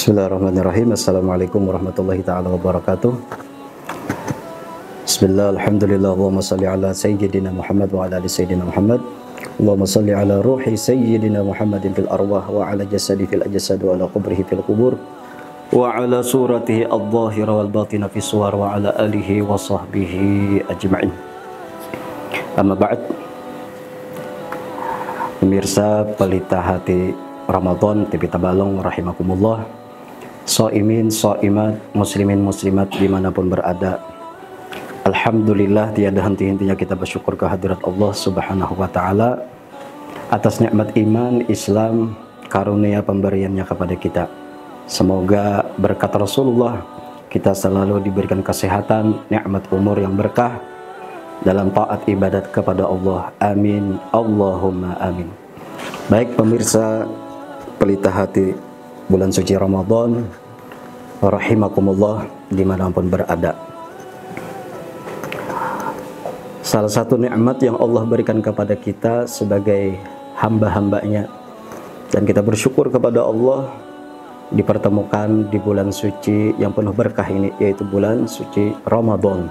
Bismillahirrahmanirrahim. Assalamualaikum warahmatullahi ta'ala wabarakatuh. Bismillah, alhamdulillah, Allahumma salli ala Sayyidina Muhammad wa ala ali Sayyidina Muhammad. Allahumma salli ala ruhi Sayyidina Muhammadin fil arwah wa ala jasadi fil ajasad wa ala qubrihi fil kubur wa ala suratihi al-zahira wal batina fi suwar wa ala alihi wa sahbihi ajma'in. Amma ba'd. Pemirsa Pelita Hati Ramadan TV Tabalong rahimakumullah, soimin, soimat, muslimin, muslimat dimanapun berada. Alhamdulillah, tiada henti-hentinya kita bersyukur kehadirat Allah subhanahu wa ta'ala atas nikmat iman, Islam, karunia pemberiannya kepada kita. Semoga berkat Rasulullah kita selalu diberikan kesehatan, nikmat umur yang berkah dalam taat ibadat kepada Allah. Amin, Allahumma amin. Baik pemirsa Pelita Hati bulan suci Ramadan rahimakumullah dimanapun berada. Salah satu nikmat yang Allah berikan kepada kita sebagai hamba-hambanya, dan kita bersyukur kepada Allah dipertemukan di bulan suci yang penuh berkah ini, yaitu bulan suci Ramadan,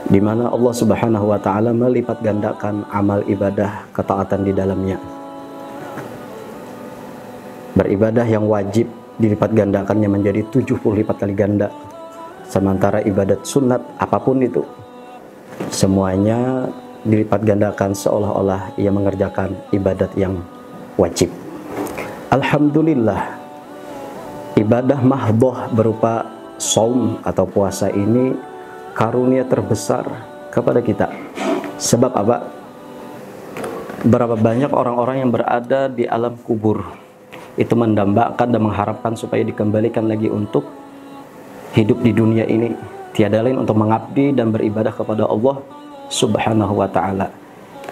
di mana Allah subhanahu wa ta'ala melipat gandakan amal ibadah ketaatan di dalamnya. Beribadah yang wajib dilipat gandakannya menjadi 70 lipat kali ganda. Sementara ibadat sunat apapun itu, semuanya dilipat gandakan seolah-olah ia mengerjakan ibadat yang wajib. Alhamdulillah, ibadah mahdhah berupa shaum atau puasa ini karunia terbesar kepada kita. Sebab apa? Berapa banyak orang-orang yang berada di alam kubur itu mendambakan dan mengharapkan supaya dikembalikan lagi untuk hidup di dunia ini, tiada lain untuk mengabdi dan beribadah kepada Allah subhanahu wa ta'ala.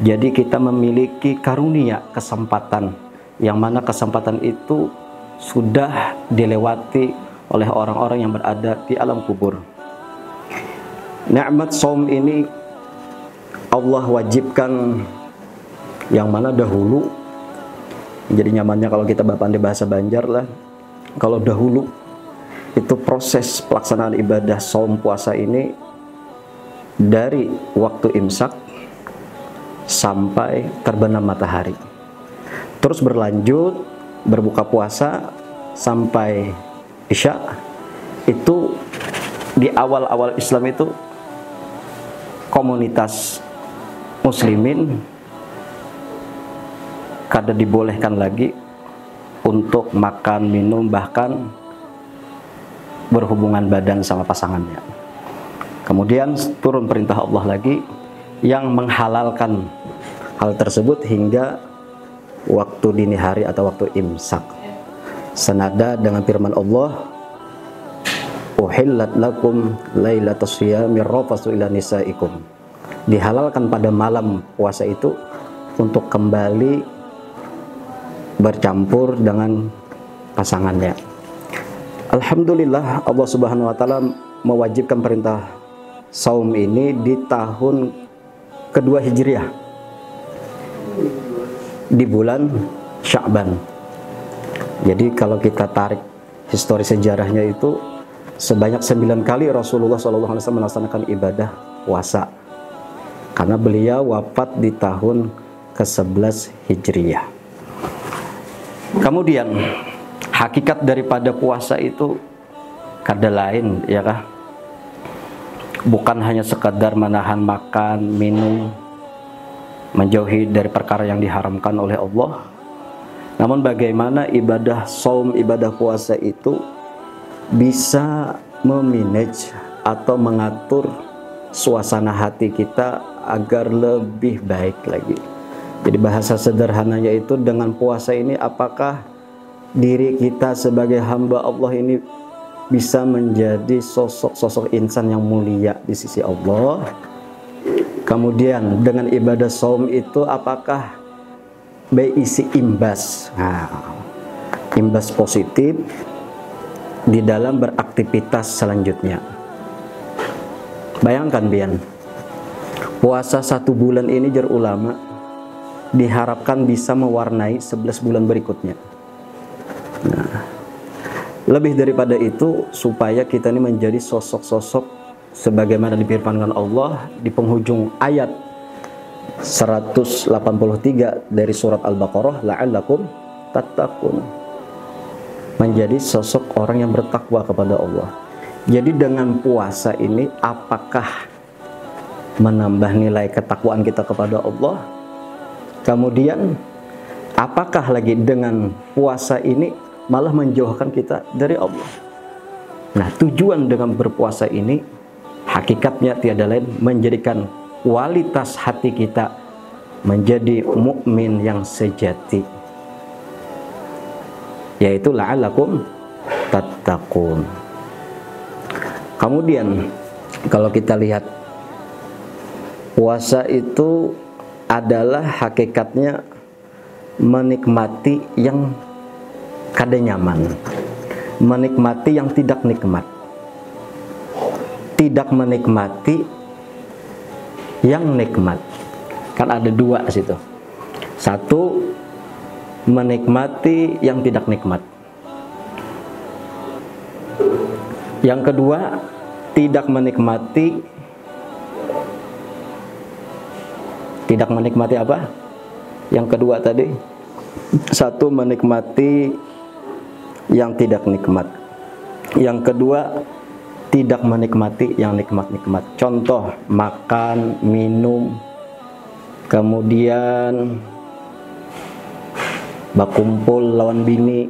Jadi kita memiliki karunia, kesempatan, yang mana kesempatan itu sudah dilewati oleh orang-orang yang berada di alam kubur. Nikmat shaum ini Allah wajibkan, yang mana dahulu, jadi nyamannya kalau kita pandai bahasa Banjar lah, kalau dahulu itu proses pelaksanaan ibadah shaum puasa ini dari waktu imsak sampai terbenam matahari, terus berlanjut berbuka puasa sampai isya. Itu di awal-awal Islam itu komunitas muslimin kada dibolehkan lagi untuk makan, minum, bahkan berhubungan badan sama pasangannya. Kemudian turun perintah Allah lagi yang menghalalkan hal tersebut hingga waktu dini hari atau waktu imsak, senada dengan firman Allah, uhillat lakum lailatus siyami rafasu ila nisaikum. Dihalalkan pada malam puasa itu untuk kembali bercampur dengan pasangannya. Alhamdulillah, Allah subhanahu wa ta'ala mewajibkan perintah shaum ini di tahun kedua Hijriah, di bulan Sya'ban. Jadi kalau kita tarik histori sejarahnya itu sebanyak 9 kali Rasulullah SAW melaksanakan ibadah puasa, karena beliau wafat di tahun ke-11 Hijriah. Kemudian hakikat daripada puasa itu kada lain, ya kah? Bukan hanya sekadar menahan makan, minum, menjauhi dari perkara yang diharamkan oleh Allah. Namun bagaimana ibadah shaum, ibadah puasa itu bisa memanage atau mengatur suasana hati kita agar lebih baik lagi. Jadi bahasa sederhananya itu, dengan puasa ini apakah diri kita sebagai hamba Allah ini bisa menjadi sosok insan yang mulia di sisi Allah. Kemudian dengan ibadah shaum itu apakah berisi imbas, imbas positif di dalam beraktivitas selanjutnya. Bayangkan Bian, puasa 1 bulan ini jar ulama diharapkan bisa mewarnai 11 bulan berikutnya. Nah, Lebih daripada itu, supaya kita ini menjadi sosok-sosok sebagaimana difirmankan Allah di penghujung ayat 183 dari surat Al-Baqarah, la'allakum tattaqun. Menjadi sosok orang yang bertakwa kepada Allah. Jadi dengan puasa ini, apakah menambah nilai ketakwaan kita kepada Allah? Kemudian apakah lagi dengan puasa ini malah menjauhkan kita dari Allah? Nah, tujuan dengan berpuasa ini hakikatnya tiada lain menjadikan kualitas hati kita menjadi mukmin yang sejati, yaitu la'allakum tattaqun. Kemudian kalau kita lihat, puasa itu adalah hakikatnya menikmati yang kada nyaman, menikmati yang tidak nikmat, tidak menikmati yang nikmat. Kan ada dua situ. Satu, menikmati yang tidak nikmat. Yang kedua, tidak menikmati apa? Yang kedua tadi, satu, menikmati yang tidak nikmat. Yang kedua, tidak menikmati yang nikmat-nikmat. Contoh, makan, minum, kemudian bakumpul lawan bini,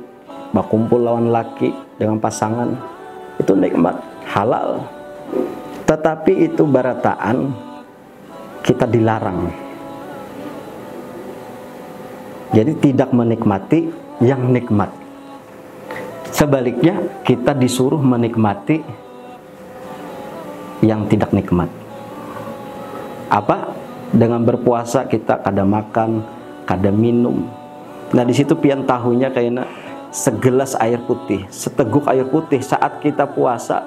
bakumpul lawan laki dengan pasangan, itu nikmat, halal. Tetapi itu barataan kita dilarang. Jadi tidak menikmati yang nikmat. Sebaliknya kita disuruh menikmati yang tidak nikmat. Apa? Dengan berpuasa kita kada makan, kada minum. Nah, di situ pian tahunya kayaknya segelas air putih, seteguk air putih saat kita puasa.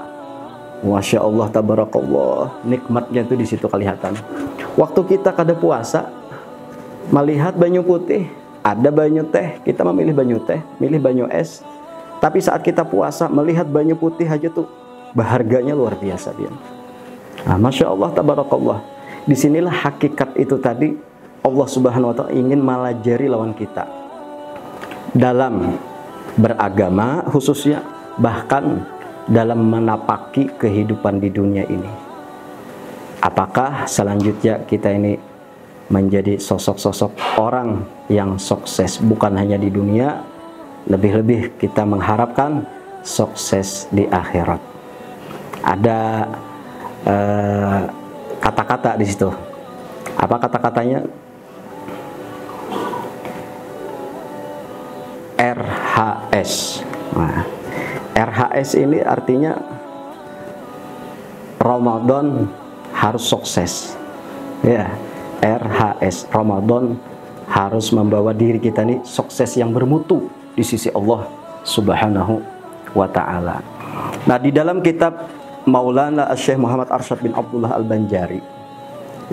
Masya Allah, tabarakallah, nikmatnya itu di situ kelihatan. Waktu kita kada puasa, melihat banyu putih, ada banyu teh, kita memilih banyu teh, milih banyu es. Tapi saat kita puasa, melihat banyu putih aja tuh, berharganya luar biasa, pian. Nah, Masya Allah, tabarakallah. Disinilah hakikat itu tadi, Allah Subhanahu wa Ta'ala ingin melajari lawan kita dalam beragama khususnya, bahkan dalam menapaki kehidupan di dunia ini. Apakah selanjutnya kita ini menjadi sosok-sosok orang yang sukses bukan hanya di dunia, lebih-lebih kita mengharapkan sukses di akhirat. Ada kata-kata di situ. Apa kata-katanya? RHS. Nah, RHS ini artinya Ramadan harus sukses. Ya, RHS, Ramadan harus membawa diri kita ini sukses yang bermutu di sisi Allah Subhanahu wa Ta'ala. Nah, di dalam kitab Maulana Syekh Muhammad Arsyad bin Abdullah Al-Banjari,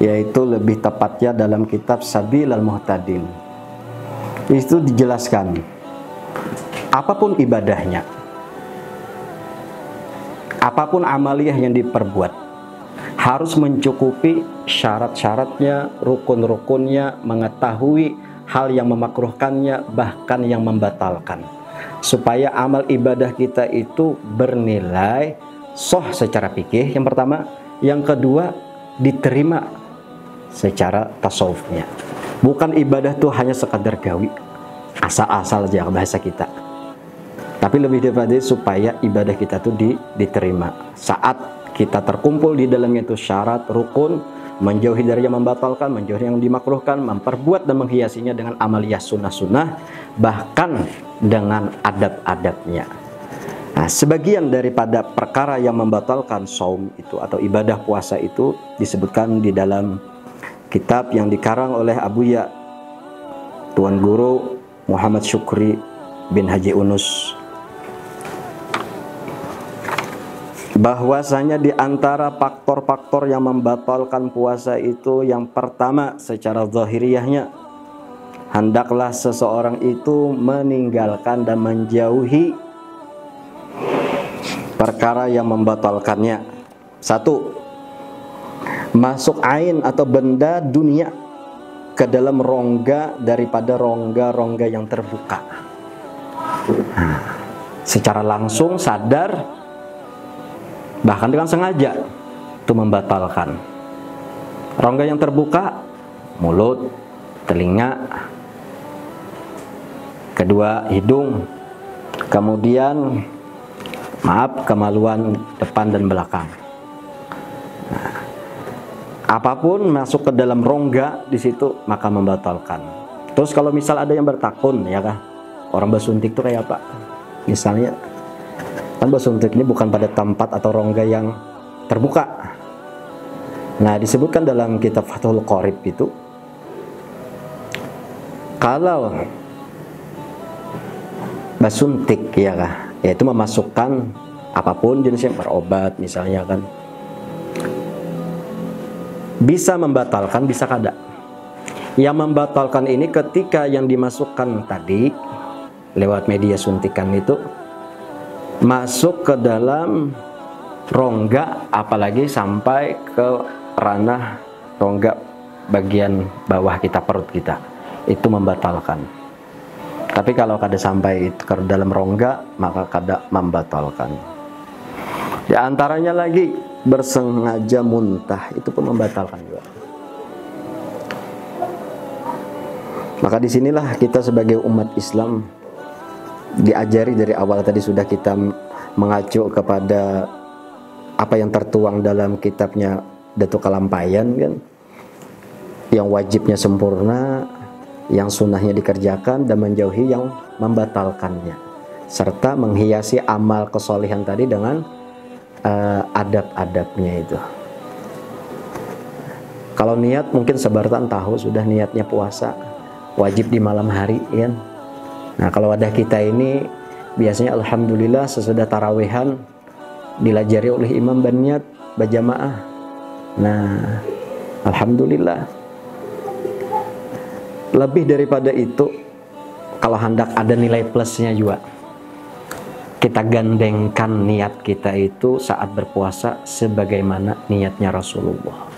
yaitu lebih tepatnya dalam kitab Sabilal Muhtadin, itu dijelaskan apapun ibadahnya, apapun amaliyah yang diperbuat, harus mencukupi syarat-syaratnya, rukun-rukunnya, mengetahui hal yang memakruhkannya, bahkan yang membatalkan, supaya amal ibadah kita itu bernilai sah secara fikih, yang pertama. Yang kedua, diterima secara tasawufnya. Bukan ibadah itu hanya sekadar gawi, asal-asal aja bahasa kita. Tapi lebih daripada itu, supaya ibadah kita itu diterima. Saat kita terkumpul di dalamnya itu syarat, rukun, menjauhi dari yang membatalkan, menjauhi yang dimakruhkan, memperbuat dan menghiasinya dengan amaliyah sunnah-sunnah, bahkan dengan adab-adabnya. Nah, sebagian daripada perkara yang membatalkan saum itu atau ibadah puasa itu disebutkan di dalam kitab yang dikarang oleh Abuya Tuan Guru Muhammad Syukri bin Haji Unus, bahwasanya di antara faktor-faktor yang membatalkan puasa itu, yang pertama secara zahiriyahnya, hendaklah seseorang itu meninggalkan dan menjauhi perkara yang membatalkannya. Satu, masuk ain atau benda dunia ke dalam rongga daripada rongga-rongga yang terbuka. Secara langsung, sadar, bahkan dengan sengaja, itu membatalkan. Rongga yang terbuka, mulut, telinga, kedua hidung, kemudian kemaluan depan dan belakang. Apapun masuk ke dalam rongga di situ maka membatalkan. Terus kalau misal ada yang bertakun, ya kan, orang bersuntik itu kayak apa? Misalnya kan bersuntik ini bukan pada tempat atau rongga yang terbuka. Nah, disebutkan dalam kitab Fathul Qorib itu, kalau bersuntik, ya kan, yaitu memasukkan apapun jenisnya, berobat misalnya kan, bisa membatalkan, bisa kada. Yang membatalkan ini ketika yang dimasukkan tadi lewat media suntikan itu masuk ke dalam rongga, apalagi sampai ke ranah rongga bagian bawah kita, perut kita, itu membatalkan. Tapi kalau kada sampai ke dalam rongga maka kada membatalkan. Di antaranya lagi bersengaja muntah, itu pun membatalkan juga. Maka disinilah kita sebagai umat Islam diajari dari awal, tadi sudah kita mengacu kepada apa yang tertuang dalam kitabnya Datuk Kalampayan kan, yang wajibnya sempurna, yang sunnahnya dikerjakan, dan menjauhi yang membatalkannya, serta menghiasi amal kesolehan tadi dengan adab-adabnya itu. Kalau niat mungkin sebartan tahu sudah niatnya puasa wajib di malam hari kan. Nah, kalau wadah kita ini biasanya alhamdulillah sesudah tarawehan dilajari oleh imam berniat berjamaah. Nah, alhamdulillah. Lebih daripada itu, kalau hendak ada nilai plusnya juga, kita gandengkan niat kita itu saat berpuasa sebagaimana niatnya Rasulullah.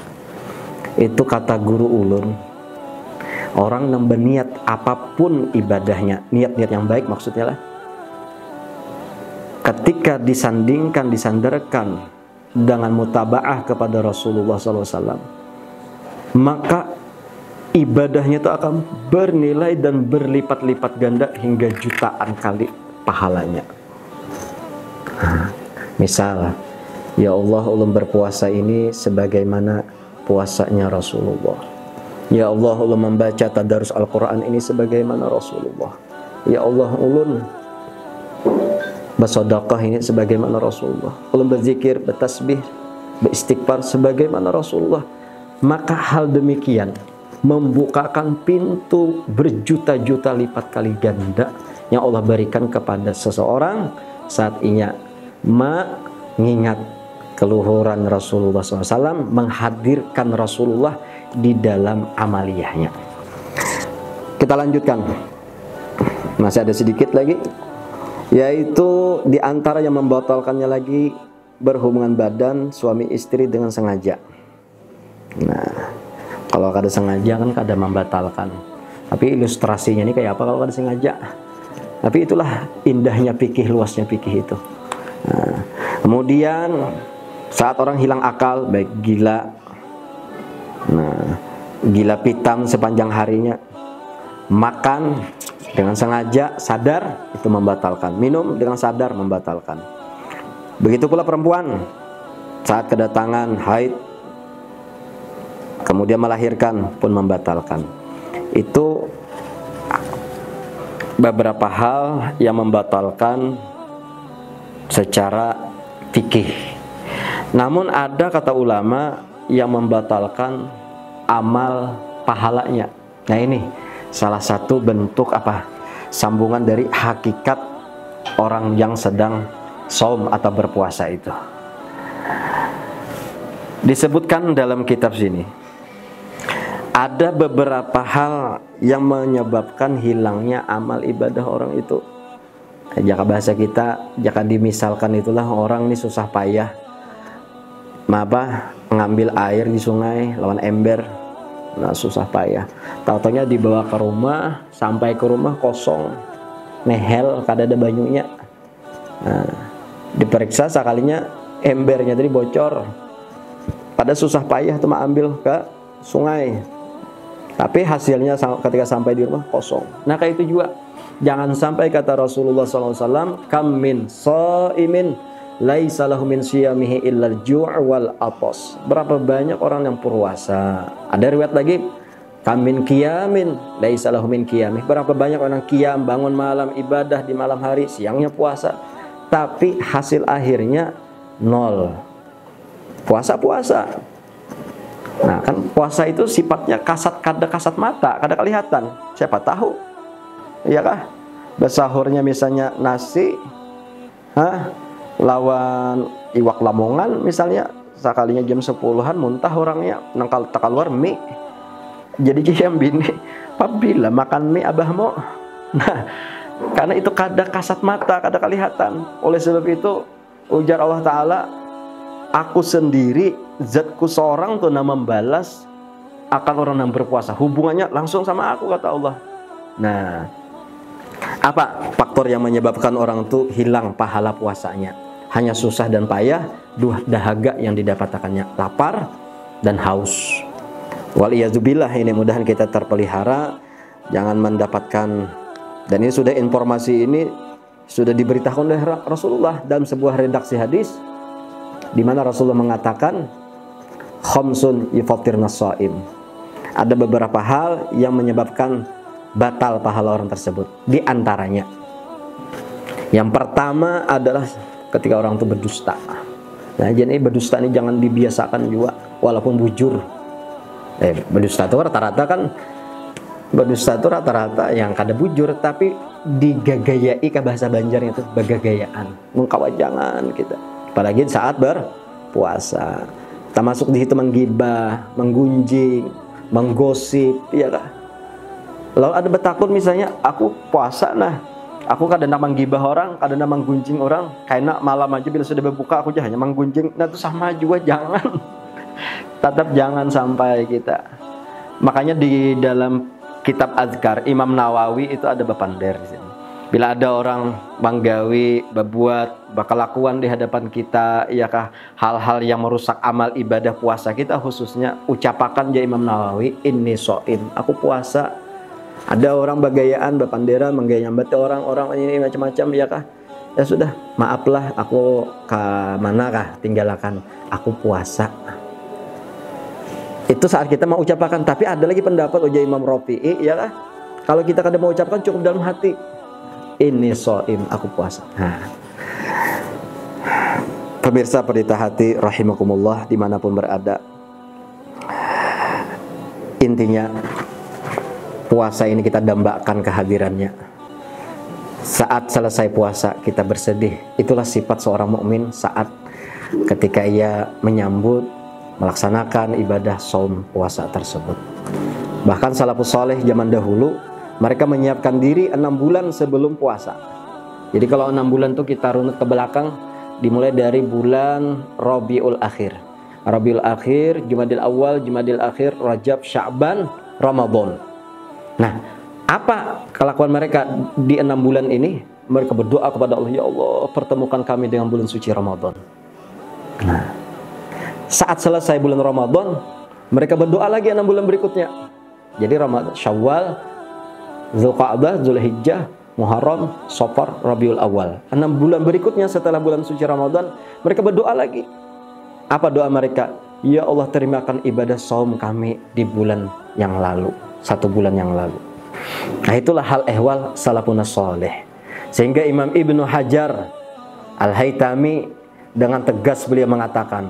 Itu kata guru ulun, orang yang berniat apapun ibadahnya, niat-niat yang baik maksudnya lah, ketika disandingkan, disandarkan dengan mutabaah kepada Rasulullah SAW, maka ibadahnya itu akan bernilai dan berlipat-lipat ganda hingga jutaan kali pahalanya. Misal, ya Allah, ulun berpuasa ini sebagaimana puasanya Rasulullah. Ya Allah, ulun membaca tadarus Al-Quran ini sebagaimana Rasulullah. Ya Allah, ulun bersedekah ini sebagaimana Rasulullah. Ulun berzikir, bertasbih, beristighfar sebagaimana Rasulullah. Maka hal demikian membukakan pintu berjuta-juta lipat kali ganda yang Allah berikan kepada seseorang saat ia mengingat keluhuran Rasulullah SAW, menghadirkan Rasulullah di dalam amaliyahnya. Kita lanjutkan, masih ada sedikit lagi, yaitu di antara yang membatalkannya lagi berhubungan badan suami istri dengan sengaja. Nah, kalau kada sengaja kan kada membatalkan, tapi ilustrasinya ini kayak apa kalau kada sengaja? Tapi itulah indahnya fikih, luasnya fikih itu. Nah, kemudian saat orang hilang akal, baik gila, gila pitam sepanjang harinya, makan dengan sengaja sadar itu membatalkan, minum dengan sadar membatalkan. Begitu pula perempuan saat kedatangan haid kemudian melahirkan pun membatalkan. Itu beberapa hal yang membatalkan secara fikih. Namun ada kata ulama yang membatalkan amal pahalanya. Nah, ini salah satu bentuk apa? Sambungan dari hakikat orang yang sedang saum atau berpuasa itu. Disebutkan dalam kitab sini, ada beberapa hal yang menyebabkan hilangnya amal ibadah orang itu. Jika bahasa kita, jika dimisalkan itulah orang ini susah payah ngambil air di sungai lawan ember. Nah, susah payah. Tahu-taunya dibawa ke rumah, sampai ke rumah kosong, nehel, kada ada banyunya. Nah, diperiksa sekalinya embernya tadi bocor. Pada susah payah tuh ambil ke sungai. Tapi hasilnya ketika sampai di rumah kosong. Nah, kayak itu juga. Jangan sampai kata Rasulullah SAW, kam min shaimin laisa lahu min siyamihi illa al-ju' wal atas. Berapa banyak orang yang puasa. Ada riwayat lagi, kam min qiyamin laisa lahu min qiyamih. Berapa banyak orang qiyam, bangun malam, ibadah di malam hari, siangnya puasa, tapi hasil akhirnya nol. Puasa. Nah, kan puasa itu sifatnya kada kasat mata, kada kelihatan. Siapa tahu, iya kah? Bersahurnya misalnya nasi, lawan iwak lamongan misalnya, sekalinya jam 10-an muntah orangnya, nangkal tak keluar mie. Jadi kiam bini, apabila makan mie abah mau. Nah, karena itu kada kasat mata, kada kelihatan. Oleh sebab itu ujar Allah Ta'ala, aku sendiri, zatku seorang tuh nama membalas akan orang yang berpuasa. Hubungannya langsung sama aku, kata Allah. Nah, apa faktor yang menyebabkan orang tuh hilang pahala puasanya? Hanya susah dan payah, dahaga yang didapatkannya, lapar dan haus. Waliyazubillah, ini mudahan kita terpelihara, jangan mendapatkan, dan ini sudah informasi ini sudah diberitakan oleh Rasulullah dalam sebuah redaksi hadis, di mana Rasulullah mengatakan khamsun yufattirna shaim. Ada beberapa hal yang menyebabkan batal pahala orang tersebut. Di antaranya, yang pertama adalah ketika orang itu berdusta. Nah, jadi berdusta ini jangan dibiasakan juga, walaupun bujur. Berdusta itu rata-rata yang kada bujur, tapi digagayai ke bahasa Banjarnya itu bagagayaan, mengkawajangan kita. Apalagi saat berpuasa. Kita masuk di situ menggibah, menggunjing, menggosip, ya kah? Lalu ada betakun misalnya, aku puasa nah, aku kadang menggibah orang, kadang menggunjing orang, karena malam aja bila sudah berbuka aku hanya menggunjing. Nah, itu sama juga, jangan. Tetap jangan sampai kita. Makanya di dalam kitab Azkar Imam Nawawi itu ada bapander di sini. Bila ada orang manggawi, berbuat, kelakuan di hadapan kita, iyakah hal-hal yang merusak amal ibadah puasa kita, khususnya ucapakan ya Imam Nawawi, inni shaim, aku puasa. Ada orang bagayaan, bapandera, menggayambat orang-orang ini macam-macam, iyakah? Ya sudah, maaflah, aku ke manakah tinggalkan, aku puasa. Itu saat kita mau ucapkan. Tapi ada lagi pendapat ujar Imam Rafi'i, iyakah? Kalau kita kada mau ucapkan, cukup dalam hati, ini shaim, aku puasa. Nah, pemirsa Pelita Hati rahimakumullah dimanapun berada, intinya puasa ini kita dambakan kehadirannya. Saat selesai puasa kita bersedih. Itulah sifat seorang mukmin saat ketika ia menyambut, melaksanakan ibadah saum puasa tersebut. Bahkan salafus saleh zaman dahulu, mereka menyiapkan diri 6 bulan sebelum puasa. Jadi kalau 6 bulan itu kita runut ke belakang, dimulai dari bulan Rabiul Akhir. Rabiul Akhir, Jumadil Awal, Jumadil Akhir, Rajab, Sya'ban, Ramadan. Nah, apa kelakuan mereka di 6 bulan ini? Mereka berdoa kepada Allah, ya Allah, pertemukan kami dengan bulan suci Ramadan. Nah, saat selesai bulan Ramadan, mereka berdoa lagi 6 bulan berikutnya. Jadi Ramadan, Syawal, Zulqa'dah, Zulhijjah, Muharram, Safar, Rabiul Awal. 6 bulan berikutnya setelah bulan suci Ramadan, mereka berdoa lagi. Apa doa mereka? Ya Allah, terimakan ibadah saum kami di bulan yang lalu, 1 bulan yang lalu. Nah, itulah hal ehwal salafun saleh. Sehingga Imam Ibnu Hajar Al-Haytami dengan tegas beliau mengatakan,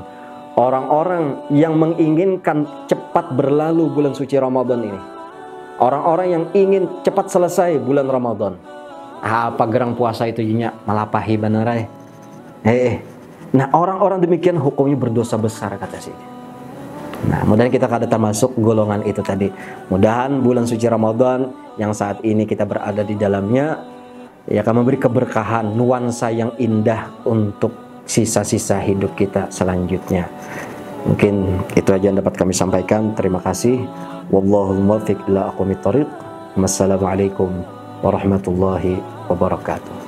orang-orang yang menginginkan cepat berlalu bulan suci Ramadan ini, orang-orang yang ingin cepat selesai bulan Ramadan, apa gerang puasa itu jinya malapahi banarai. Nah, orang-orang demikian hukumnya berdosa besar, kata sini. Nah, mudah-mudahan kita kada termasuk golongan itu tadi. Mudahan bulan suci Ramadan yang saat ini kita berada di dalamnya ya akan memberi keberkahan, nuansa yang indah untuk sisa-sisa hidup kita selanjutnya. Mungkin itu aja yang dapat kami sampaikan. Terima kasih. Wallahul muwaffiq ila aqwamit thoriq. Wassalamualaikum warahmatullahi wabarakatuh.